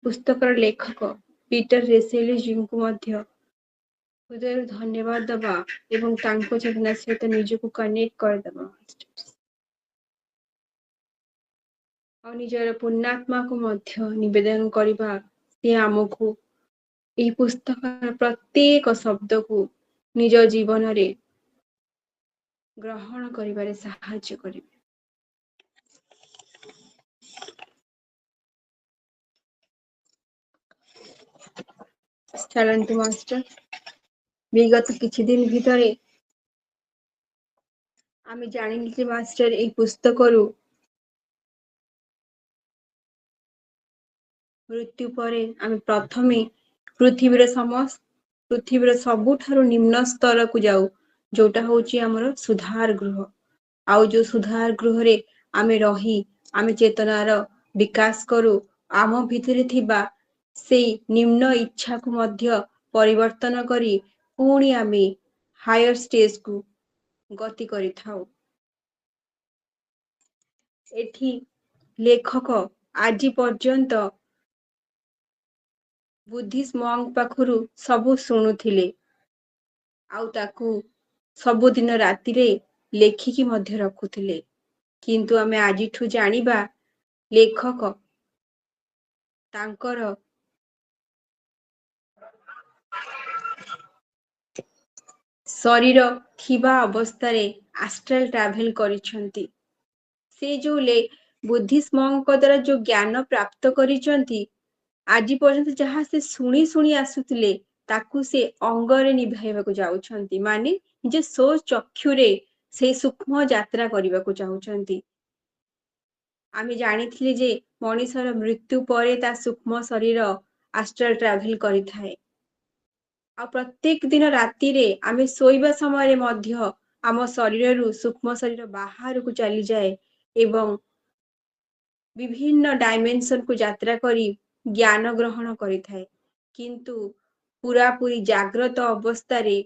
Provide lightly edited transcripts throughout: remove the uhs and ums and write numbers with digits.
पुस्तकर लेखक पीटर रेसेली जीଙ୍କୁ ମଧ୍ୟ ହୃଦୟରୁ ଧନ୍ୟବାଦ ଦେବା ଏବଂ ତାଙ୍କ ଚେତନା ସହିତ ନିଜକୁ କନେକ୍ଟ କରିଦେବା ଆଉ ନିଜର ପୁଣ୍ୟାତ୍ମାକୁ ମଧ୍ୟ ନିବେଦନ କରିବା ସେ ଆମକୁ ଏହି ପୁସ୍ତକର ପ୍ରତ୍ୟେକ ଶବ୍ଦକୁ ନିଜ ଜୀବନରେ ଗ୍ରହଣ କରିବାରେ ସାହାଯ୍ୟ କରିବେ। ଚାଲନ୍ତୁ ମାଷ୍ଟର, ବିଗତ କିଛି ଦିନ ଭିତରେ ଆମେ ଜାଣିଲେ ଯେ ମାଷ୍ଟର ଏହି ପୁସ୍ତକରୁ ମୃତ୍ୟୁ ପରେ ଆମେ ପ୍ରଥମେ ପୃଥିବୀର ସବୁଠାରୁ ନିମ୍ନ ସ୍ତରକୁ ଯାଉ, ଯୋଉଟା ହଉଛି ଆମର ସୁଧାର ଗୃହ। ଆଉ ଯୋଉ ସୁଧାର ଗୃହରେ ଆମେ ରହି ଆମେ ଚେତନାର ବିକାଶ କରୁ, ଆମ ଭିତରେ ଥିବା ସେଇ ନିମ୍ନ ଇଚ୍ଛାକୁ ମଧ୍ୟ ପରିବର୍ତ୍ତନ କରି ପୁଣି ଆମେ ହାୟର ଷ୍ଟେଜକୁ ଗତି କରିଥାଉ। ଏଠି ଲେଖକ ଆଜି ପର୍ଯ୍ୟନ୍ତ ବୁଦ୍ଧିଷ୍ଟ ମଙ୍କ ପାଖରୁ ସବୁ ଶୁଣୁଥିଲେ ଆଉ ତାକୁ ସବୁଦିନ ରାତିରେ ଲେଖିକି ମଧ୍ୟ ରଖୁଥିଲେ। କିନ୍ତୁ ଆମେ ଆଜିଠୁ ଜାଣିବା ଲେଖକ ତାଙ୍କର ଶରୀର ଥିବା ଅବସ୍ଥାରେ ଆଷ୍ଟ୍ରାଲ ଟ୍ରାଭେଲ କରିଛନ୍ତି। ସେ ଯୋଉ ବୁଦ୍ଧିଷ୍ଟ ମଙ୍କ ଦ୍ୱାରା ଯୋଉ ଜ୍ଞାନ ପ୍ରାପ୍ତ କରିଛନ୍ତି, ଆଜି ପର୍ଯ୍ୟନ୍ତ ଯାହା ସେ ଶୁଣି ଶୁଣି ଆସୁଥିଲେ ତାକୁ ସେ ଅଙ୍ଗରେ ନିଭାଇବାକୁ ଯାଉଛନ୍ତି, ମାନେ ନିଜ ସ୍ୱଚକ୍ଷୁରେ ସେଇ ସୂକ୍ଷ୍ମ ଯାତ୍ରା କରିବାକୁ ଚାହୁଁଛନ୍ତି। ଆମେ ଜାଣିଥିଲେ ଯେ ମଣିଷର ମୃତ୍ୟୁ ପରେ ତା ସୂକ୍ଷ୍ମ ଶରୀର ଆଷ୍ଟ୍ରାଲ ଟ୍ରାଭେଲ କରିଥାଏ। ଆଉ ପ୍ରତ୍ୟେକ ଦିନ ରାତିରେ ଆମେ ଶୋଇବା ସମୟରେ ମଧ୍ୟ ଆମ ଶରୀରରୁ ସୂକ୍ଷ୍ମ ଶରୀର ବାହାରକୁ ଚାଲିଯାଏ ଏବଂ ବିଭିନ୍ନ ଡାଇମେନସନକୁ ଯାତ୍ରା କରି ଜ୍ଞାନ ଗ୍ରହଣ କରିଥାଏ। କିନ୍ତୁ ପୁରାପୁରି ଜାଗ୍ରତ ଅବସ୍ଥାରେ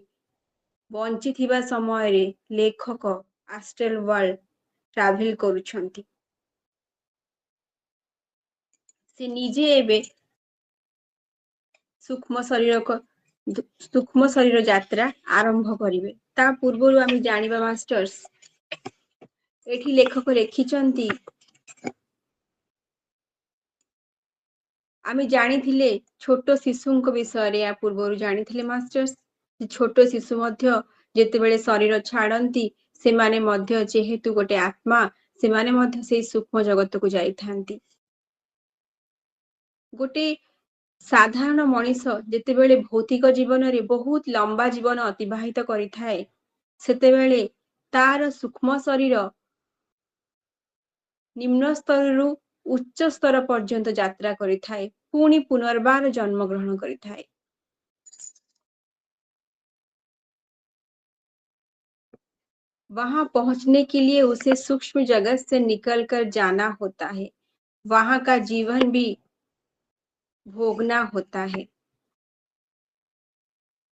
ବଞ୍ଚିଥିବା ସମୟରେ ଲେଖକ ଆଷ୍ଟ୍ରାଲ ୱାର୍ଲଡ ଟ୍ରାଭେଲ କରୁଛନ୍ତି। ସେ ନିଜେ ଏବେ ସୂକ୍ଷ୍ମ ଶରୀର ଯାତ୍ରା ଆରମ୍ଭ କରିବେ। ତା ପୂର୍ବରୁ ଆମେ ଜାଣିବା ମାଷ୍ଟର୍ସ, ଏଠି ଲେଖକ ଲେଖିଛନ୍ତି ଆମେ ଜାଣିଥିଲେ ଛୋଟ ଶିଶୁଙ୍କ ବିଷୟରେ ୟା ପୂର୍ବରୁ ଜାଣିଥିଲେ ମାଷ୍ଟର୍ସ, ଛୋଟ ଶିଶୁ ମଧ୍ୟ ଯେତେବେଳେ ଶରୀର ଛାଡନ୍ତି ସେମାନେ ମଧ୍ୟ ଯେହେତୁ ଗୋଟେ ଆତ୍ମା, ସେମାନେ ମଧ୍ୟ ସେଇ ସୂକ୍ଷ୍ମ ଜଗତକୁ ଯାଇଥାନ୍ତି। ଗୋଟେ ସାଧାରଣ ମଣିଷ ଯେତେବେଳେ ଭୌତିକ ଜୀବନରେ ବହୁତ ଲମ୍ବା ଜୀବନ ଅତିବାହିତ କରିଥାଏ, ସେତେବେଳେ ତାର ସୂକ୍ଷ୍ମ ଶରୀର ନିମ୍ନ ସ୍ତରରୁ ଉଚ୍ଚ ସ୍ତର ପର୍ଯ୍ୟନ୍ତ ଯାତ୍ରା କରିଥାଏ, ପୁଣି ପୁନର୍ବାର ଜନ୍ମ ଗ୍ରହଣ କରିଥାଏ। वहां पहुंचने के लिए उसे सूक्ष्म जगत से निकलकर जाना होता है, वहां का जीवन भी भोगना होता है।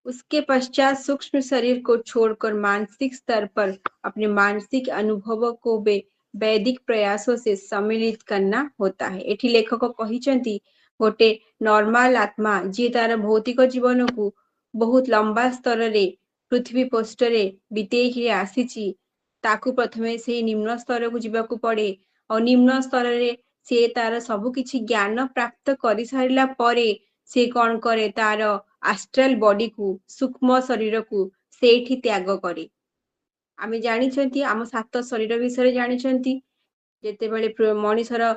उसके पश्चात सूक्ष्म शरीर को छोड़कर मानसिक स्तर पर अपने मानसिक अनुभवों को वैदिक प्रयासों से सम्मिलित करना होता है। एठी लेखक कहिसंती गोटे नॉर्मल आत्मा जी तार भौतिक जीवन को बहुत लंबा स्तर रे पृथ्वी पृष्ठ रे बितेई आसीची, ताकू प्रथमे से निम्न स्तर को जीवाकू पड़े और निम्न स्तर रे से तार सब किछि ज्ञान प्राप्त करि सारिला परे से कौन करे, तार आस्ट्राल बॉडी को सूक्ष्म शरीर को सेठी त्याग करे। आमे जानिछंती आम सात शरीर विषय जानिछंती, जेतेबेले मनिषर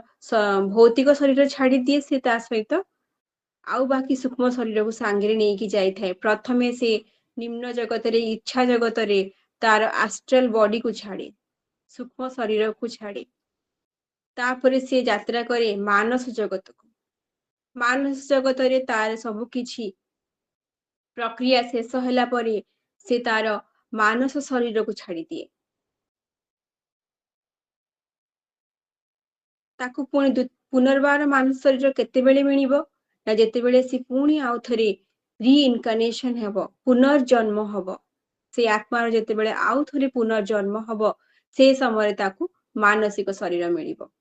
भौतिक शरीर छाड़ी दिए से ता सहित आउ बाकी सूक्ष्म शरीर को सांगरे नेकी जाइथाय। प्रथमे से निम्न जगत रे इच्छा जगत रे तार आस्ट्राल बॉडी को छाड़े, सूक्ष्म शरीर को छाड़े, तापरे से यात्रा करे मानस जगत को। मानस जगत रे तार सब किछि प्रक्रिया शेष होला परे से तार मानस शरीर को छाड़ी दिए, ताकू पुनर्बार मानस शरीर केतेबेले मिलिबो ना जेतेबेले से पुणी आउ थरे रीइनकार्नेशन हेबो, पुनर्जन्म हबो। से आत्मार जेतेबेले आउ थरे पुनर्जन्म हबो से समय ताकू मानसिक शरीर मिलिबो।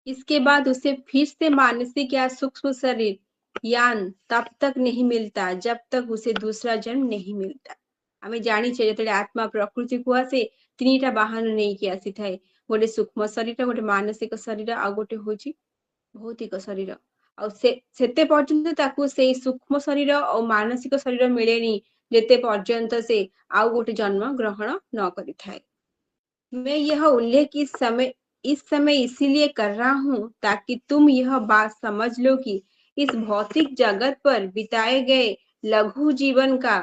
इसके बाद उसे फिर से मानसिक या सूक्ष्म शरीर यान तब तक नहीं मिलता जब तक उसे दूसरा जन्म नहीं मिलता। आमे जानिछे जेतेबेले आत्मा प्रकृति को आसे तीनटा बाहन नहीं कि आसी थाए, गोटे सूक्ष्म शरीर, गोटे मानसिक शरीर आ गोटे होची भौतिक शरीर। आ सेते पर्यंत ताकू से सूक्ष्म शरीर और मानसिक शरीर मिलेनी जेते पर्यंत से आउ गोटे जन्म ग्रहण न करि थाए। मैं यह उल्लेख इस समय इसीलिए कर रहा हूँ ताकि तुम यह बात समझ लो कि इस भौतिक जगत पर बिताए गए लघु जीवन का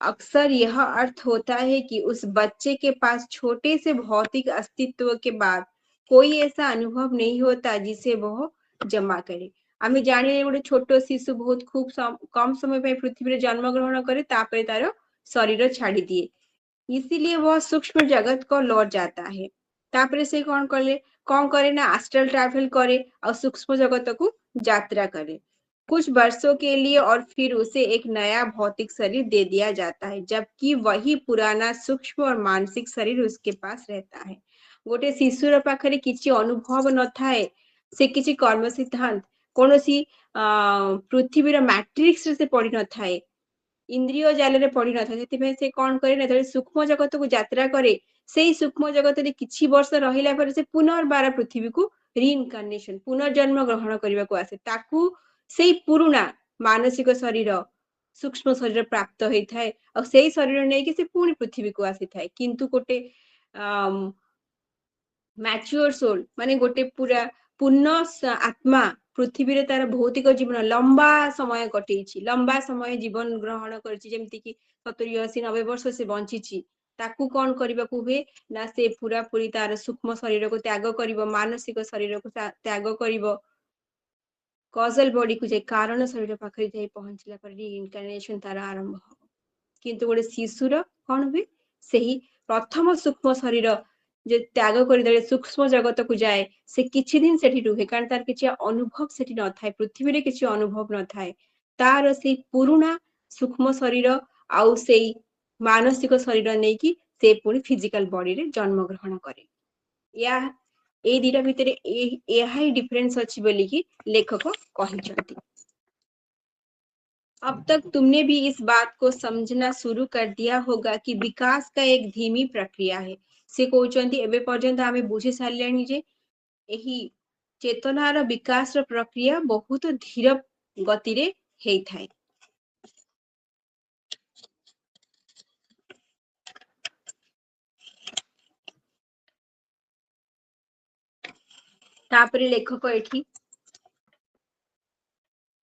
अक्सर यह अर्थ होता है कि उस बच्चे के पास छोटे से भौतिक अस्तित्व के बाद कोई ऐसा अनुभव नहीं होता जिसे वह जमा करे। आमे जानिले गोटे छोट शिशु बहुत खूब कम समय पे पृथ्वी रे जन्म ग्रहण करे तापर तार शरीर छाड़ी दिए, इसीलिए वह सूक्ष्म जगत को लौट जाता है। तापरे से कौन करे ना एस्ट्रल ट्रैवल करे और सूक्ष्म जगत को यात्रा करे कुछ वर्षों के लिए और फिर उसे एक नया भौतिक शरीर दे दिया जाता है, जबकि वही पुराना सूक्ष्म और मानसिक शरीर उसके पास रहता है। गोटे शिशुर पाखरे किछि अनुभव न थाए, से किछि कर्म सिद्धांत कोनोसी पृथ्वीर मैट्रिक्स से पढ़ी न थाए, इंद्रिय जाल पड़ी न था से कौन करे सूक्ष्म जगत को यात्रा करे से सूक्ष्म जगत किछि वर्ष रहिला पर से पुनर्बार पृथ्वी को रिइनकार्नेशन पुनर्जन्म ग्रहण करने को आसे ताकू से पुरुणा मानसिक शरीर सूक्ष्म शरीर प्राप्त होता है और से शरीर नहीं कि से पुणी पृथ्वी को आसी थाए किंतु गोटे मैच्योर सोल माने गोटे पूरा पूर्ण आत्मा पृथ्वी रे तार भौतिक जीवन लंबा समय कटेछि, लंबा समय जीवन ग्रहण करछि, जेमति कि 70 80 90 वर्ष से बंचिछि। ताकू कौन करबाकू हुए ना से पूरा पूरी तार सूक्ष्म शरीर को त्याग करिवो, मानसिक शरीर को त्याग करिवो, कॉजल बॉडी को जे कारण शरीर पाखरे जाई पहुंचला पर रिइनकार्नेशन तार आरंभ हो। किंतु गोटे शिशुर कौन हुए सही प्रथम सूक्ष्म शरीर जे त्याग कर सूक्ष्म जगत को जाए से किछि दिन सेठी रुहे कारण तार किछि अनुभव सेठी न थाए, पृथ्वी रे किछि अनुभव न थाए, तार से पुरुणा सूक्ष्म शरीर आउ से मानसिक शरीर नै कि से पुणी फिजिकल बॉडी रे जन्म ग्रहण करे। या ए दिटा भितरे एहा ही डिफरेंस अछि बोली कि लेखक कहिसंती। अब तक तुमने भी इस बात को समझना शुरू कर दिया होगा कि विकास का एक धीमी प्रक्रिया है। से कहउचंती एबे पर्यंत आमे बुझी सारलेनी जे एही चेतनार विकास प्रक्रिया बहुत धीर गति रे हेई थाए। तापरे लेखक एठी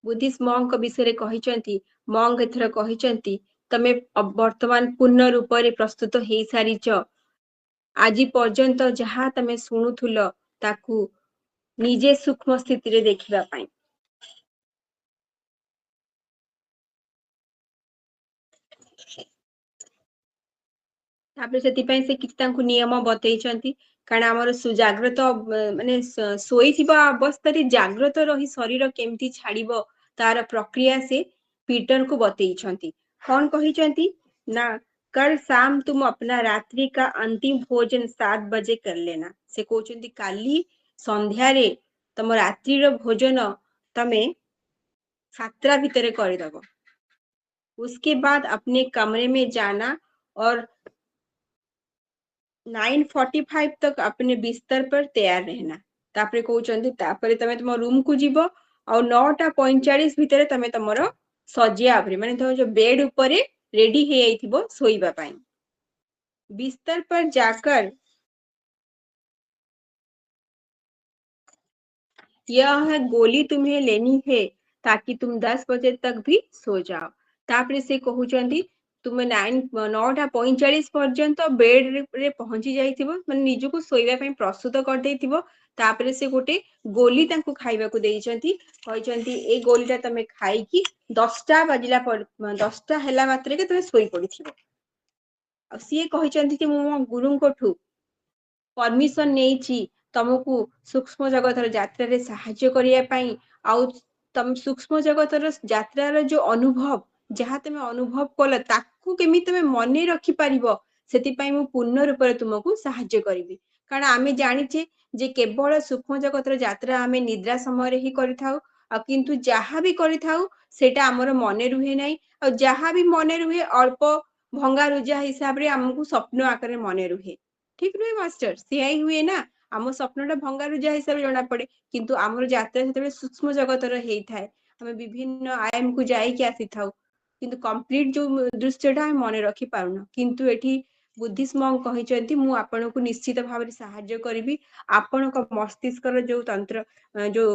बुद्धिस्ट मॉन्क विषय कहिचंती। मॉन्क एथर कहिचंती तमे वर्तमान पूर्ण रूप रे प्रस्तुत हेई सारिच, आज पर्यंत जहाँ तमे शुणुथुल ताकू निजे सूक्ष्म स्थिति रे देखिबा पाई। तापरे सेतिपाई से किछि तांकु नियम बतैचंती कारण हमर सुजाग्रत माने सोईथिबा अवस्था रे जाग्रत रही शरीर केमती छाड़िबो तार प्रक्रिया से पीटर को बतैचंती। कौन कहिचंती ना कल शाम तुम अपना रात्रि का अंतिम भोजन 7 बजे कर लेना। से कहउचंती काली संध्या रे तम रात्रि रो भोजन तमे 7 भितरे करदबो। उसके बाद अपने कमरे में जाना और 9:45 तक अपने बिस्तर पर तैयार रहना। तापरे कहउचंती तापरे तमे तुम रूम को जीवो और 9:45 भितरे तमे तमरो सजिया उपरे माने तो जो बेड ऊपरे रेडी हे आइथिबो सोईबा पाई। बिस्तर पर जाकर यह गोली तुम्हें लेनी है ताकि तुम 10 बजे तक भी सो जाओ। तापरे से कहउचंती तुम 9:45 पर्यंत बेड रे पहुंची जाइथिबो माने निजको सोईबा पई प्रस्तुत कर देइथिबो। तापरे से गोटे गोली तांको खाइबाकू देइचंती, कहिचंती ए गोलीटा तमे खाइकी 10टा बजिला पर 10टा हैला मात्रे के तमे सोई पड़िथिबो। आ सिए कहिचंती कि मो गुरुंकोठू परमिशन नेइची तमको सूक्ष्म जगतर यात्रा साहाय्य करिया पई आउ तम सूक्ष्म जगतर यात्रार जो अनुभव जहाँ तमे अनुभव कल ताकू केमी तमे मने रखी पारिबो सेति पई मु पूर्ण रूप रे तुमको साहाय्य करिवि। कारण आमे जानिचे जे केवल सूक्ष्म जगतर यात्रा आमे निद्रा समय रे ही करिथाउ किंतु जहाँ भी करिथाउ सेटा हमर मने रुहे नै और जहाँ भी मने रुहे अल्प भंगा रुजा हिसाब रे हमकु स्वप्न आकार मने रुहे ठीक रुहे मास्टर सेही हुए ना हम स्वप्नटा भंगा रुजा हिसाब जणा पड़े किंतु हमर यात्रा सेते सूक्ष्म जगतर हेई थाए हमें विभिन्न आयाम को जाई के आसी थाउ किंतु कंप्लीट जो दृश्यटा हम मने रखि पारुना किंतु एठी बुद्धिस्म कहिचंती मु आपनको निश्चित भाव साहाय्य करिवि आपनको मस्तिष्कर जो तंत्र जो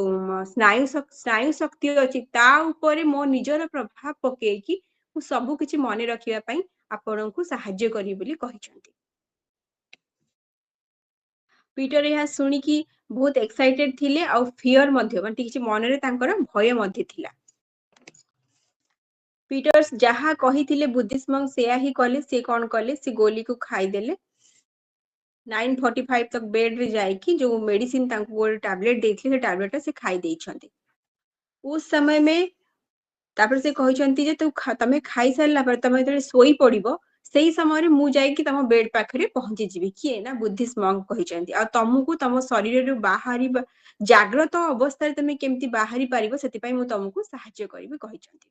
स्नायु शक्ति अछि ता ऊपर मो निजर प्रभाव पकेकी मु सब किछि मने रखिया पई आपनको साहाय्य करी बोली कहिचंती पीटर यह सुनी कि बहुत एक्साइटेड थिले और फियर मध्य माने किछि मन रे तांकर भय मध्य थिला पीटर्स जहाँ कहिथिले बुद्धिस्ट सेया ही कले से कौन कले से गोली को खाई देले 9:45 तक बेड रे जाई कि जो मेडिसिन तांको गोल टैबलेट देथिले टैबलेट से खाई देइछन्ते उस समय में तापर से कहिसंती जे तू तमे खाई सारला पर तमे जरे सोई पड़िबो सेही समय रे मु जाई कि तम बेड पाखरे पहुंची जिवि किए ना बुद्धिस्ट मंक कहिसंती आ तमको तम शरीर रे बाहरी जाग्रत अवस्था रे तमे केमती बाहरी पारिबो सेति पई मु तमको सहाय्य करिवि कहिसंती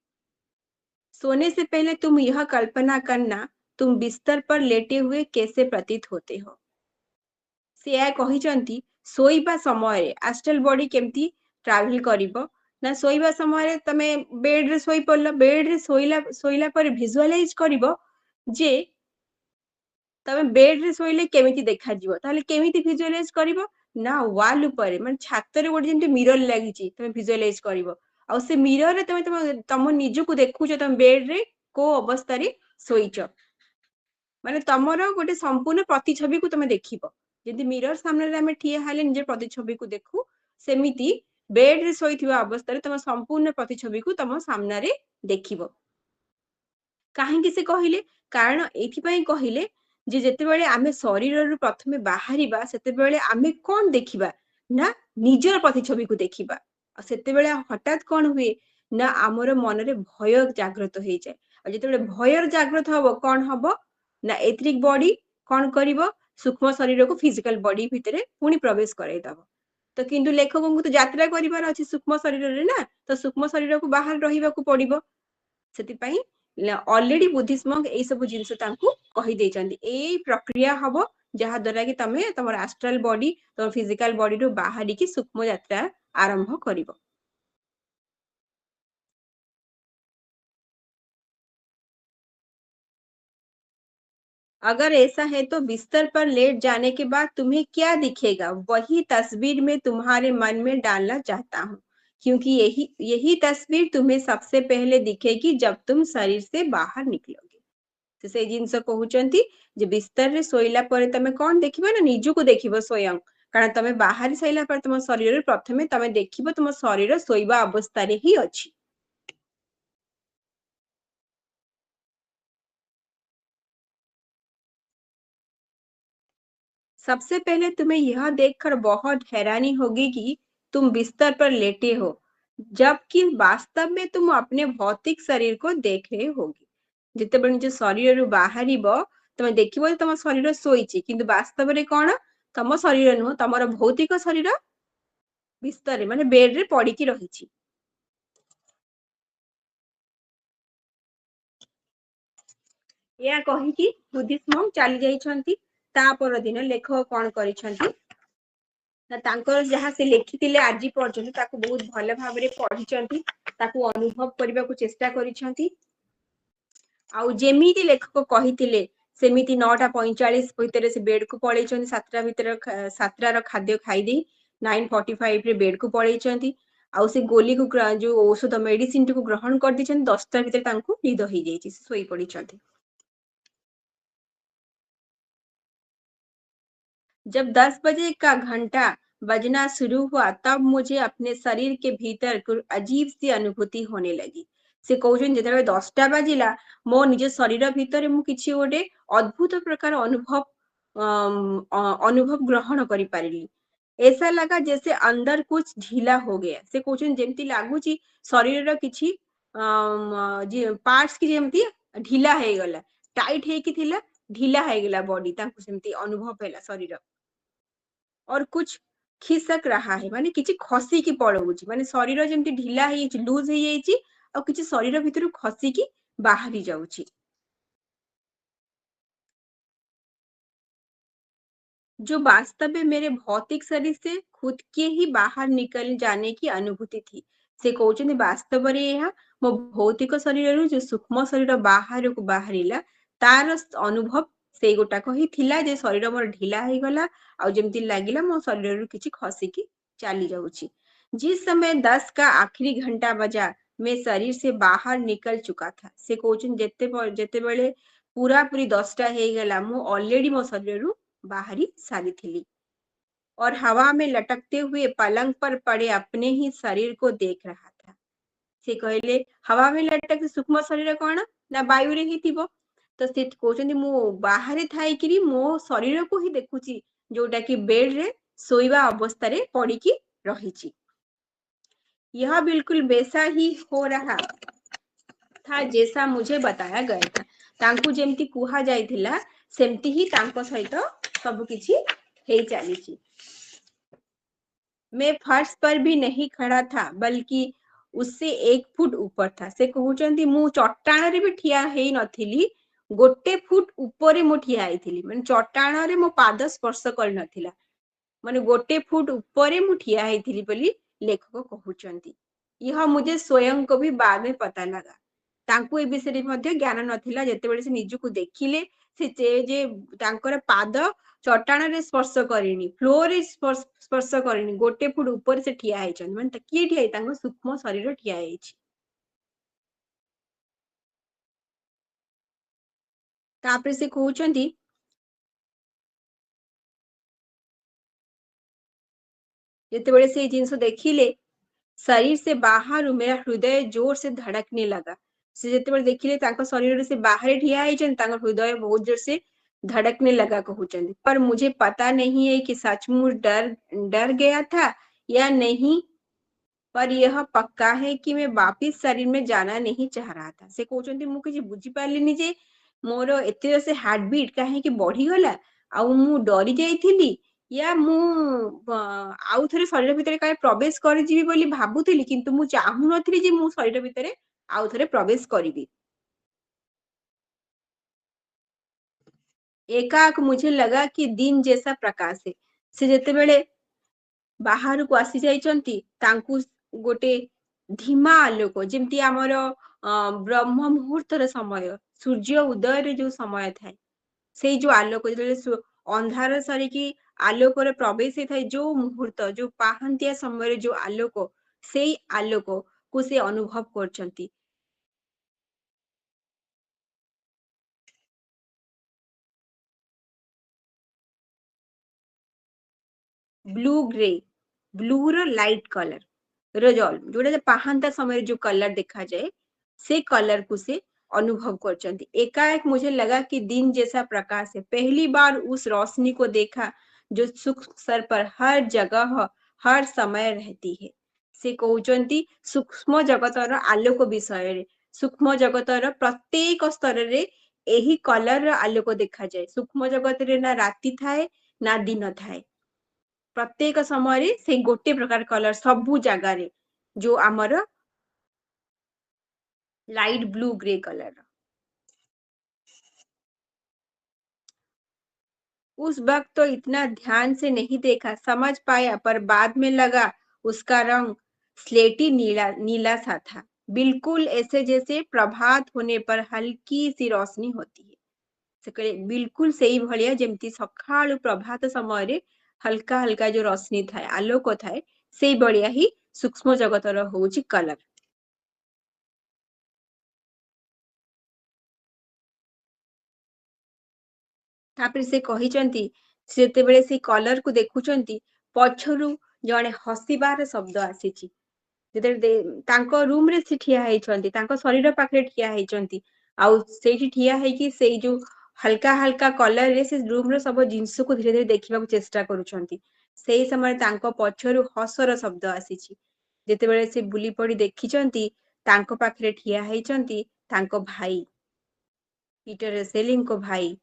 सोने से पहले तुम यह कल्पना करना तुम बिस्तर पर लेटे हुए कैसे प्रतीत होते हो से कहिचंती सोईबा समय एस्ट्रल बॉडी केमती ट्रैवल करिवो ना सोईबा समय तमे बेड रे सोई पड़लो बेड रे सोइला पर विजुअलाइज करिवो जे तमे बेड रे सोइले केमिति देखा जिवो ताले केमिति विजुअलाइज करिवो ना वॉल ऊपर माने छात रे गोटे जेंति मिरर लागिची तमे विजुअलाइज करिवो आ से मिरर रे तमे तम निजको देखुचो तमे बेड रे को अवस्था रे सोइचो माने तमरो गोटे संपूर्ण प्रतिछवि को तमे देखिबो जेंति मिरर सामने रे हमें ठिया हाले निजे प्रतिछवि को देखु सेमिति बेड रे सोइथिबा अवस्था रे तम संपूर्ण प्रतिछवि को तम सामना रे देखिबो काहेकि से कहिले कारण एथि पई कहिले जे जेते बेले आमे शरीर रु प्रथमे बाहरिबा सेते बेले आमे कोन देखिबा ना निजर प्रतिछवि को देखिबा सेते बेले हठात कोन हुए ना हमर मन रे भय जागृत होई जाय आ जेते बेले भय जागृत हबो कोन हबो ना एथरिक बॉडी कोन करिवो सूक्ष्म शरीर को फिजिकल बॉडी भितरे पुनी प्रवेश कराई दबो तो किंतु लेखक को तो यात्रा करिवार अछि सूक्ष्म शरीर रे ना तो सूक्ष्म शरीर को बाहर रहिबा को पड़िबो सेति पई ऑलरेडी बुद्धिज्म एई सब जिंस तांकू कहि देचंदी एई प्रक्रिया हबो जहा द्वारा कि तमे तमर एस्ट्रल बॉडी तो फिजिकल बॉडी रो बाहरी की सूक्ष्म यात्रा आरंभ करिवो अगर ऐसा है तो बिस्तर पर लेट जाने के बाद तुम्हें क्या दिखेगा वही तस्वीर में तुम्हारे मन में डालना चाहता हूँ क्योंकि यही यही तस्वीर तुम्हें सबसे पहले दिखेगी जब तुम शरीर से बाहर निकलोगे तो से जिनस कहउचंती जे बिस्तर रे सोइला परे तमे कोन देखिबो ना निजु देखिबो स्वयं कारण तमे बाहर सैला पर तुम शरीर रे प्रथमे तमे देखिबो तुम शरीर सोइबा अवस्था रे ही अछि सबसे पहले तुम्हें यह देखकर बहुत हैरानी होगी कि तुम बिस्तर पर लेटे हो जबकि वास्तव में तुम अपने भौतिक शरीर को देख रहे होगे जितेबेले निज शरीर रु बाहरिबो तमे देखिबो जे तम शरीर सोइची किंतु वास्तव रे कोन तम शरीर नुह तमर भौतिक शरीर बिस्तर रे माने बेड रे पडिकी रहिची या कहिकी बुद्धिस्ट चली जाइछंती ता पर दिन लेखक कोन करिछंती ना तांकर जहाँ से लेखिथिले आजि पर्यंत ताको बहुत भल भाबरे पढिचंती ताको अनुभव करबा को चेष्टा करिछंती आउ जेमिति लेखक कहिथिले सेमिति 9:45 भितर से बेड को पळेइछंती 7टा भितर 7टा रो खाद्य खाई देई 9:45 रे बेड को पळेइछंती आउ से गोली को जो औषध मेडिसिन को ग्रहण कर दिछंती 10टा भितर तांको निद होई जाईची सोई पड़िछंती जब 10 बजे का घंटा बजना शुरू हुआ तब मुझे अपने शरीर के भीतर कुछ अजीब सी अनुभूति होने लगी से कहउछन जेतेबेले 10टा बाजिला मो निज शरीर भीतर मु किछि ओडे अद्भुत प्रकार अनुभव ग्रहण करि पारिली ऐसा लगा जैसे अंदर कुछ ढीला हो गया से कहउछन जेमति लागुची शरीर रो किछि पार्ट्स की जेमति ढीला हे गला टाइट हे कि थिला ढीला हे गला बॉडी तांको सेमति अनुभव हैला शरीर और कुछ खिसक रहा है माने किछि खसी की पड़ौछि माने शरीर जेमति ढिला हे लूज हे जाइछि और किछि शरीर भितरु खसी की बाहरी जाउछि। जो वास्तव में मेरे भौतिक शरीर से खुद के ही बाहर निकल जाने की अनुभूति थी। से कହୁଛନ୍ତି ବାସ୍ତବରେ ଏହା ମୋ ଭୌତିକ ଶରୀରରୁ ଯୋଉ ସୂକ୍ଷ୍ମ ଶରୀର ବାହାରକୁ ବାହାରିଲା ତାର ଅନୁଭବ ସେଇ ଗୋଟାକ ହିଁ ଥିଲା ଯେ ଶରୀର ମୋର ଢିଲା ହେଇଗଲା ଆଉ ଯେମିତି ଲାଗିଲା ମୋ ଶରୀରରୁ କିଛି ଖସିକି ଚାଲି ଯାଉଛି। जिस समय 10 का आखिरी घंटा बजा मैं शरीर से बाहर निकल चुका था। से କହୁଛନ୍ତି ଯେତେବେଳେ ପୁରାପୁରି 10ଟା ହେଇଗଲା ମୁଁ ଅଲରେଡି ମୋ ଶରୀରରୁ बाहरी सारी थी और हवा में लटकते हुए पलंग पर पड़े अपने ही शरीर को देख रहा था। से कहले हवा में लटक सूक्ष्म शरीर कौन ना वायु रे ही थिबो तो से कहउछन्ती मु बाहरे थाइकिरी मो शरीर को ही देखुची जोटा कि बेड रे सोइबा अवस्था रे पड़ी रही। यह बिल्कुल वैसा ही हो रहा था जैसा मुझे बताया गया था। तांकु जेमती कुहा जाइथिला सेमती ही तांको सहित सब किछि हेई चालीची। मैं फर्श पर भी नहीं खड़ा था बल्कि उससे 1 फुट ऊपर था। से कहउचंती मु चट्टाण रे भी ठिया हेई नथिली गोटे फुट ऊपर मु ठिया हेइथिली माने चट्टाण रे मो पाद स्पर्श कर नथिला माने गोटे फुट ऊपर मु ठिया हेइथिली बोली लेखक कहउचंती। यह मुझे स्वयं को भी बाद में पता लगा। तांकु ए विषय मध्ये ज्ञान नथिला जेतेबेले से निजुको देखिले से जे तांकर पाद चट्टाण रे स्पर्श करिनी फ्लोर रे स्पर्श करिनी गोटे फुट ऊपर से ठिया हेइछन माने किए ठिया तांको सूक्ष्म शरीर ठिया हेइछि। तापरे से कहउचंती जेतेबेले से जिंस देखिले शरीर से बाहर मेरा हृदय जोर से धड़कने लगा। से जेतेबेले देखिले तांको शरीर से बाहर ठिया हेइछन तांको हृदय बहुत जोर से धड़कने लगा कहउचंती। पर मुझे पता नहीं है कि सचमुच डर डर गया था या नहीं पर यह पक्का है कि मैं वापिस शरीर में जाना नहीं चाह रहा था। से कहउचंती मु किछि बुझी पारलिनी जे मोर एते जोर से हार्ट बीट काहे कि बढ़ी गला आ मु डरी जाइथिली या मु आउ थरे शरीर भितरे काहे प्रवेश करि जिवि बोली भाबुथिली किंतु मु चाहू नथिली जे मु शरीर भितरे आउ थरे प्रवेश करिवि। एकाएक मुझे लगा कि दिन जैसा प्रकाश है। से जेतेबेले बाहरକୁ आसी जाइचंती तांकु गोटे धीमा आलोक जेमती हमर ब्रह्म मुहूर्तर समय सूर्य उदय रे जो समय थाए सेई जो आलोक जेतेबेले अंधार सरिकी आलोकर प्रवेश हेଥାଏ जो मुहूर्त जो पाहंतिया समय जो आलोक सेई आलोक को से अनुभव करचंती। ब्लू ग्रे ब्लू ର ଲାଇଟ କଲର ର ଜଲ ଯୋଉଟା ପାହାନ୍ତା ସମୟରେ जो कलर देखा जाए से कलर को से अनुभव करचंती। एकाएक मुझे लगा कि दिन जैसा प्रकाश है। पहली बार उस रोशनी को देखा जो सूक्ष्म स्तर पर हर जगह हर समय रहती है। से कहउचंती सूक्ष्म जगतर आलोक विषय रे सूक्ष्म जगतर प्रत्येक स्तर रे एही कलर ର आलोक देखा जाए। सूक्ष्म जगत रे ना राति थाए ना दिन थाए प्रत्येक समय से गोटे प्रकार कलर सबु जगार जो आमर लाइट ब्लू ग्रे कलर। उस वक्त तो इतना ध्यान से नहीं देखा समझ पाया पर बाद में लगा उसका रंग स्लेटी नीला नीला सा था बिल्कुल ऐसे जैसे प्रभात होने पर हल्की सी रोशनी होती है। से कहे बिल्कुल सेई भलिया जेमती सखाळु प्रभात समय रे हल्का हल्का जो रोशनी थाए आलोक थाए सेई बलिया ही सूक्ष्म जगतर होउची कलर। ताପରେ से कहिचंती से जेतेबेले से कलर को देखुचंती पछरु जणे हसिबार शब्द आसीची जेते तांको रूम रे से ठिया हेइचंती तांको शरीर पाखरे ठिया हेइचंती आउ सेठी ठिया हेकी सेई जो हल्का हल्का कलर रे से रूम रो सब जिंस को धीरे धीरे देखिबाकू चेष्टा करूचंती सेई समय तांको पछरु हसर शब्द आसीची जेतेबेले से बुली पड़ी देखिचंती तांको पाखरे ठिया हेइचंती तांको भाई पीटर सेलिंग को भाई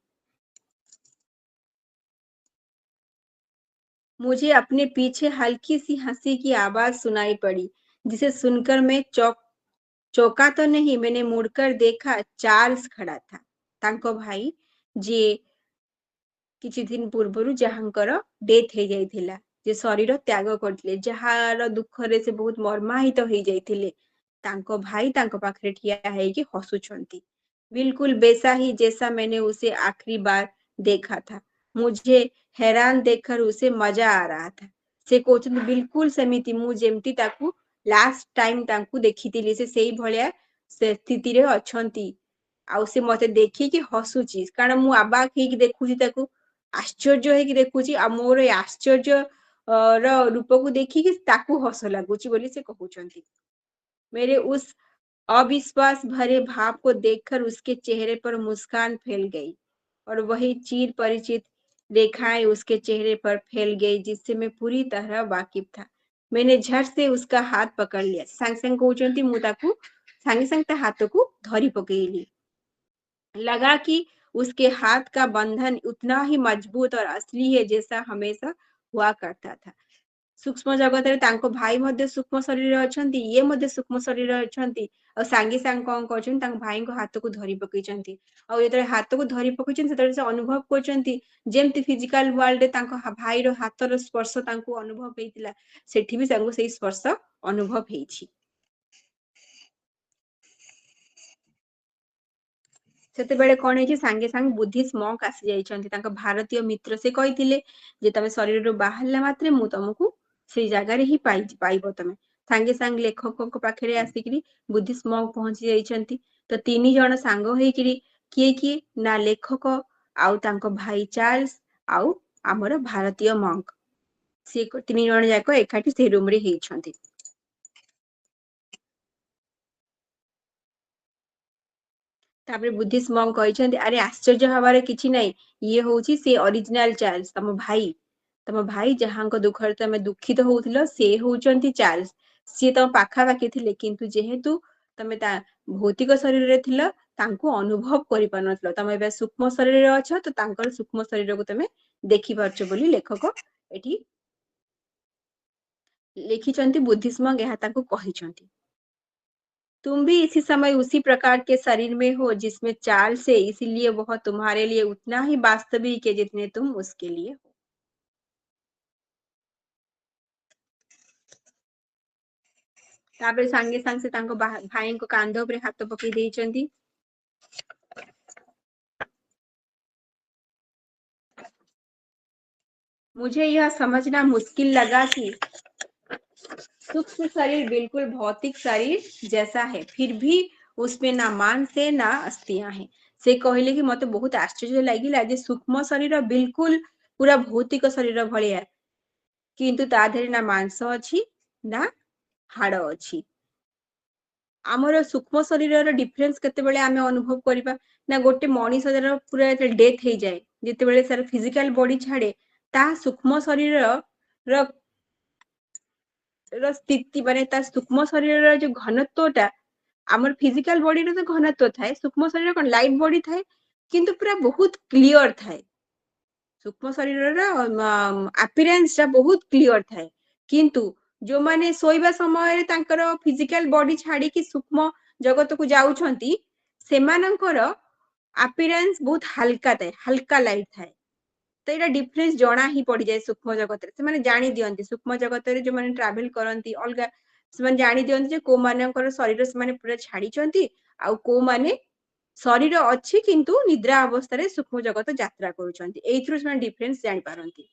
मुझे अपने पीछे हल्की सी हंसी की आवाज सुनाई पड़ी, जिसे सुनकर मैं चौंका तो नहीं, मैंने मुड़कर देखा, चार्ल्स खड़ा था। तांको भाई जे କିଛି ଦିନ ପୂର୍ବରୁ ଯାହାଙ୍କର ଡେଥ୍ ହେଇଯାଇଥିଲା, ଯେ ଶରୀର ତ୍ୟାଗ କରିଥିଲେ, ଯାହାର ଦୁଃଖରେ ସେ ବହୁତ ମର୍ମାହିତ ହେଇଯାଇଥିଲେ, ତାଙ୍କ ଭାଇ ତାଙ୍କ ପାଖରେ ଠିଆ ହେଇକି ହସୁଛନ୍ତି। बिल्कुल वैसा ही जैसा मैंने उसे आखिरी बार देखा था। मुझे हैरान देखकर उसे मजा आ रहा था। ସେ କହୁଛନ୍ତି ବିଲକୁଲ ସେମିତି ମୁଁ ଯେମିତି ତାକୁ ଲାଷ୍ଟ ଟାଇମ ତାଙ୍କୁ ଦେଖିଥିଲି, ସେ ସେଇ ଭଳିଆ ସେ ସ୍ଥିତିରେ ଅଛନ୍ତି। ଆଉ ସେ ମତେ ଦେଖିକି ହସୁଛି, କାରଣ ମୁଁ ଅବାକ୍ ହେଇକି ଦେଖୁଛି ତାକୁ, ଆଶ୍ଚର୍ଯ୍ୟ ହେଇକି ଦେଖୁଛି, ଆଉ ମୋର ଏ ଆଶ୍ଚର୍ଯ୍ୟ ର ରୂପକୁ ଦେଖିକି ତାକୁ ହସ ଲାଗୁଛି ବୋଲି ସେ କହୁଛନ୍ତି। मेरे उस अविश्वास भरे भाव को देखकर उसके चेहरे पर मुस्कान फैल गई और वही चिर परिचित रेखाएं उसके चेहरे पर फैल गई, जिससे मैं पूरी तरह वाकिफ था। मैंने झट से उसका हाथ पकड़ लिया। सांगे सांगे कहउचंती मु ताकू सांगे सांगे ता हाथକୁ ଧରି ପକେଇଲି। लगा कि उसके हाथ का बंधन उतना ही मजबूत और असली है जैसा हमेशा हुआ करता था। सूक्ष्म जगତରେ ତାଙ୍କ ଭାଇ ମଧ୍ୟ ସୂକ୍ଷ୍ମ ଶରୀରରେ ଅଛନ୍ତି, ଇଏ ମଧ୍ୟ ସୂକ୍ଷ୍ମ ଶରୀରରେ ଅଛନ୍ତି, ଆଉ ସାଙ୍ଗେ ସାଙ୍ଗେ କଣ କରୁଛନ୍ତି, ତାଙ୍କ ଭାଇଙ୍କ ହାତକୁ ଧରି ପକେଇଛନ୍ତି। ଆଉ ଯେତେବେଳେ ହାତକୁ ଧରି ପକେଇଛନ୍ତି ସେତେବେଳେ ସେ ଅନୁଭବ କରୁଛନ୍ତି ଯେମିତି ଫିଜିକାଲ ୱାର୍ଲଡରେ ତାଙ୍କ ଭାଇର ହାତର ସ୍ପର୍ଶ ତାଙ୍କୁ ଅନୁଭବ ହେଇଥିଲା, ସେଠି ବି ତାଙ୍କୁ ସେଇ ସ୍ପର୍ଶ ଅନୁଭବ ହେଇଛି। ସେତେବେଳେ କଣ ହେଇଛି, ସାଙ୍ଗେ ସାଙ୍ଗେ ବୁଦ୍ଧିଷ୍ଟ ମଙ୍କ ଆସି ଯାଇଛନ୍ତି, ତାଙ୍କ ଭାରତୀୟ ମିତ୍ର ସେ କହିଥିଲେ ଯେ ତମେ ଶରୀରରୁ ବାହାରିଲା ମାତ୍ରେ ମୁଁ ତମକୁ ସେଇ ଜାଗାରେ ହିଁ ପାଇବ ତମେ। ସାଙ୍ଗେ ସାଙ୍ଗେ ଲେଖକଙ୍କ ପାଖରେ ଆସିକିରି ବୁଦ୍ଧିଷ୍ଟ ମଙ୍କ ପହଞ୍ଚି ଯାଇଛନ୍ତି। ତ ତିନି ଜଣ ସାଙ୍ଗ ହେଇକିରି କିଏ କିଏ ନା ଲେଖକ ଆଉ ତାଙ୍କ ଭାଇ ଚାର୍ଲସ ଆଉ ଆମର ଭାରତୀୟ ମଙ୍କ, ସେ ତିନି ଜଣ ଯାକ ଏକାଠି ସେଇ ରୁମ ରେ ହେଇଛନ୍ତି। ତାପରେ ବୁଦ୍ଧିଷ୍ଟ ମଙ୍କ କହିଛନ୍ତି ଆରେ ଆଶ୍ଚର୍ଯ୍ୟ ହବାର କିଛି ନାହିଁ, ଇଏ ହଉଛି ସେ ଅରିଜିନାଲ ଚାର୍ଲସ, ତମ ଭାଇ ଯାହାଙ୍କ ଦୁଃଖରେ ତମେ ଦୁଃଖିତ ହଉଥିଲ ସେ ହଉଛନ୍ତି ଚାର୍ଲସ। ସିଏ ତମ ପାଖାପାଖି ଥିଲେ, କିନ୍ତୁ ଯେହେତୁ ତମେ ତା ଭୌତିକ ଶରୀରରେ ଥିଲ ତାଙ୍କୁ ଅନୁଭବ କରିପାରୁନଥିଲ, ତମେ ଏବେ ସୂକ୍ଷ୍ମ ଶରୀରରେ ଅଛ ତ ତାଙ୍କର ସୂକ୍ଷ୍ମ ଶରୀରକୁ ତମେ ଦେଖିପାରୁଛ ବୋଲି ଲେଖକ ଏଠି ଲେଖିଛନ୍ତି। ବୁଦ୍ଧିଷ୍ଟ ମଙ୍କ ଏହା ତାଙ୍କୁ କହିଛନ୍ତି। तुम भी इसी समय उसी प्रकार के शरीर में हो जिसमें चार्ल्स है, इसीलिए वह तुम्हारे लिए उतना ही वास्तविक है जितने तुम उसके लिए हो। ତାପରେ ସାଙ୍ଗେ ସାଙ୍ଗେ ସେ ତାଙ୍କ ଭାଇଙ୍କ କାନ୍ଧ ଉପରେ ହାତ ପକେଇ ଦେଇଛନ୍ତି। मुझे यह समझना मुश्किल लगा कि सूक्ष्म शरीर बिल्कुल भौतिक शरीर जैसा है, फिर भी उसमें ना मांस है ना अस्थियां है। से कहले कि मते बहुत आश्चर्य लागिला जे सूक्ष्म शरीर बिल्कुल पूरा भौतिक शरीर भलिया, किंतु ता देहरे ना मांस अछि ना हाड़ अछि। ଆମର ସୂକ୍ଷ୍ମ ଶରୀରର ଡିଫରେନ୍ସ କେତେବେଳେ ଆମେ ଅନୁଭବ କରିବା ନା, ଗୋଟେ ମଣିଷର ପୁରା ଡେଥ୍ ହେଇଯାଏ, ଯେତେବେଳେ ତାର ଫିଜିକାଲ ବଡି ଛାଡେ, ତା ସୂକ୍ଷ୍ମ ଶରୀରର ସ୍ଥିତି ମାନେ ତା ସୂକ୍ଷ୍ମ ଶରୀରର ଯୋଉ ଘନତ୍ୱଟା, ଆମର ଫିଜିକାଲ ବଡିର ତ ଘନତ୍ୱ ଥାଏ, ସୂକ୍ଷ୍ମ ଶରୀର କଣ ଲାଇଟ ବଡି ଥାଏ, କିନ୍ତୁ ପୁରା ବହୁତ କ୍ଲିଅର ଥାଏ। ସୂକ୍ଷ୍ମ ଶରୀରର ଆପିରାନ୍ସ ଟା ବହୁତ କ୍ଲିଅର ଥାଏ, କିନ୍ତୁ ଯୋଉମାନେ ଶୋଇବା ସମୟରେ ତାଙ୍କର ଫିଜିକାଲ ବଡି ଛାଡିକି ସୂକ୍ଷ୍ମ ଜଗତକୁ ଯାଉଛନ୍ତି, ସେମାନଙ୍କର ଆପିରାନ୍ସ ବହୁତ ହାଲକା ଥାଏ, ହାଲକା ଲାଇଟ ଥାଏ। ତ ଏଇଟା ଡିଫରେନ୍ସ ଜଣା ହିଁ ପଡିଯାଏ ସୂକ୍ଷ୍ମ ଜଗତରେ। ସେମାନେ ଜାଣି ଦିଅନ୍ତି ସୂକ୍ଷ୍ମ ଜଗତରେ ଯୋଉମାନେ ଟ୍ରାଭେଲ କରନ୍ତି ଅଲଗା, ସେମାନେ ଜାଣି ଦିଅନ୍ତି ଯେ କୋଉମାନଙ୍କର ଶରୀର ସେମାନେ ପୁରା ଛାଡିଛନ୍ତି ଆଉ କୋଉମାନେ ଶରୀର ଅଛି କିନ୍ତୁ ନିଦ୍ରା ଅବସ୍ଥାରେ ସୂକ୍ଷ୍ମ ଜଗତ ଯାତ୍ରା କରୁଛନ୍ତି। ଏଇଥିରୁ ସେମାନେ ଡିଫରେନ୍ସ ଜାଣିପାରନ୍ତି।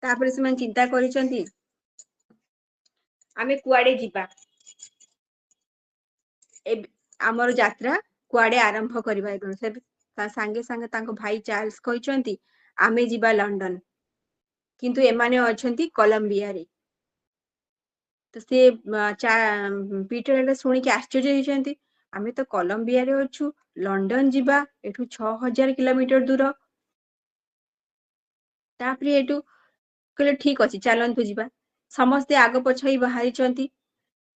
ତାପରେ ସେମାନେ ଚିନ୍ତା କରିଛନ୍ତି ଆମେ କୁଆଡେ ଯିବା, ଆମର ଯାତ୍ରା କୁଆଡେ ଆରମ୍ଭ କରିବା। ସାଙ୍ଗେ ସାଙ୍ଗେ ତାଙ୍କ ଭାଇ ଚାର୍ଲସ କହିଛନ୍ତି ଆମେ ଯିବା ଲଣ୍ଡନ, କିନ୍ତୁ ଏମାନେ ଅଛନ୍ତି କଲମ୍ବିଆରେ। ତ ସେ ପିଟର ଏଟା ଶୁଣିକି ଆଶ୍ଚର୍ଯ୍ୟ ହେଇଛନ୍ତି, ଆମେ ତ କଲମ୍ବିଆରେ ଅଛୁ, ଲଣ୍ଡନ ଯିବା, ଏଠୁ 6000 କିଲୋମିଟର ଦୂର। ତାପରେ ଏଠୁ କହିଲେ ଠିକ ଅଛି ଚାଲନ୍ତୁ ଯିବା। ସମସ୍ତେ ଆଗ ପଛ ହେଇ ବାହାରିଛନ୍ତି,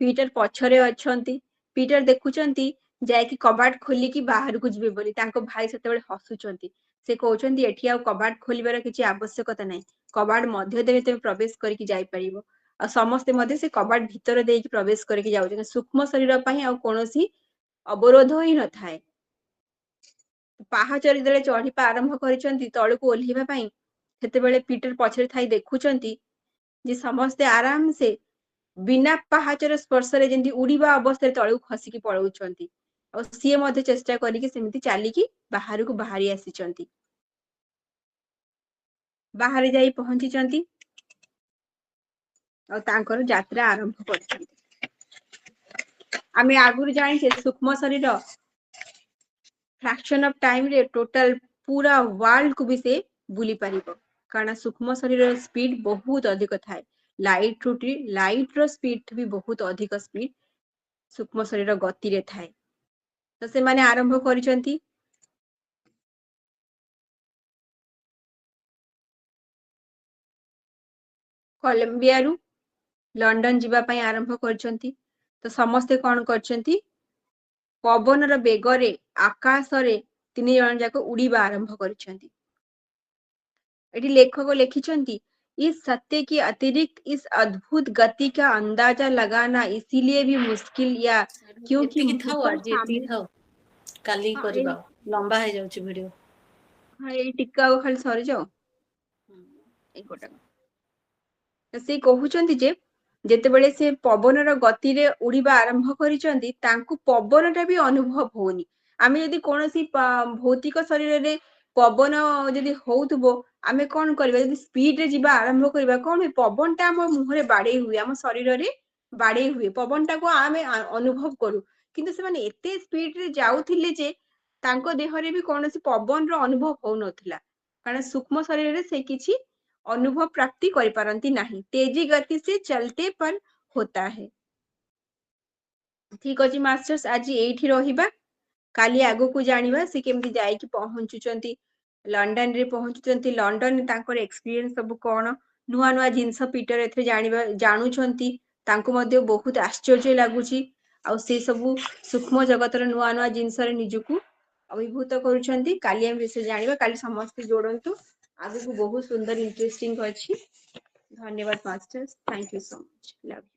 ପିଟର ପଛରେ ଅଛନ୍ତି। ପିଟର ଦେଖୁଛନ୍ତି ଯାଇକି କବାଟ ଖୋଲିକି ବାହାରକୁ ଯିବେ ବୋଲି, ତାଙ୍କ ଭାଇ ସେତେବେଳେ ହସୁଛନ୍ତି। से कहउछन्ती एठी आ कबाट खोलिबार किछि आवश्यकता नाही कबाट मध्य देबे तमे प्रवेश करिकि जाई परिबो आ समस्त मध्ये से कबाट भितर देकी प्रवेश करिकि जाउछन सूक्ष्म शरीर पई आ कोनोसी अवरोध ही न थाए पाहाचर जेतले चढ़िपा आरंभ करिसंती तळକୁ ओल्हिबा पई सेतेबेले पीटर पछरे थाई देखुचंती जे समस्ते आराम से बिना पाहाचर स्पर्श रे जेंती उड़ीबा अवस्था तळକୁ खसिकी पळौचंती और सीए मध्ये चेष्टा करिकि सेमिति चालिकी बाहरକୁ बाहरी आसीचंती बाहर जाई पहुंचीचंती और तांकर यात्रा आरंभ करछंती आमे आगुर जानिछे सूक्ष्म शरीर फ्रैक्शन ऑफ टाइम रे टोटल पूरा वर्ल्ड को भी से बुली परिबो कारण सूक्ष्म शरीर स्पीड बहुत अधिक थाए लाइट रो स्पीड भी बहुत अधिक स्पीड सूक्ष्म शरीर गति रे थाए तो से माने आरंभ करिसंती कोलंबिया रु लंडन जीवा पई आरंभ करिसंती तो समस्ते कोन करछंती पवन रो बेग रे आकाश रे तीन जन जाको उड़ीबा आरंभ करिसंती एटी लेखक लिखिसंती इस सत्य की अतिरिक्त इस अद्भुत गति का अंदाजा लगाना इसीलिए भी मुश्किल या क्योंकि काली करबा लंबा है जाउची वीडियो हां ए टिक्का खाली सरी जाओ ए गोटा तो से कहउचंती जे जेतेबेले से पवनर गति रे उड़ीबा आरंभ करिसंती तांकु पवनटा भी अनुभव होनी आमे यदि कोनोसी भौतिक शरीर रे पवन यदि होउतबो आमे कोन करबा यदि स्पीड रे जिबा आरंभ करबा कोन पवनटा हम मुहरे बाडे हुए हम शरीर रे बाडे हुए पवनटा को आमे अनुभव करू किंतु से माने एते स्पीड रे जाउथिले जे तांको देह रे भी कोनोसी पवन रो अनुभव हो नथिला कारण सूक्ष्म शरीर रे से किछि अनुभव प्राप्ति करि पारंती नाही तेजी गति से चलते पर होता है ठीक अछि मास्टर्स आज एठी रहिबा काली आगो को जानिबा से केमति जाई कि पहुंचुचंती लंडन रे पहुंचुचंती लंडन तांकर एक्सपीरियंस सब कोन नुआ नुआ जिंस पीटर एथे जानिबा जानुचंती तांको मध्ये बहुत आश्चर्य लागुची आ से सब सूक्ष्म जगतर नुआ नुआ जिंस रे निजुकु अभिभूत करूचंती काली हम विषय जानिबा काली समस्त जोड़ंतु आगु को बहुत सुंदर इंटरेस्टिंग अछि धन्यवाद masters thank you so much love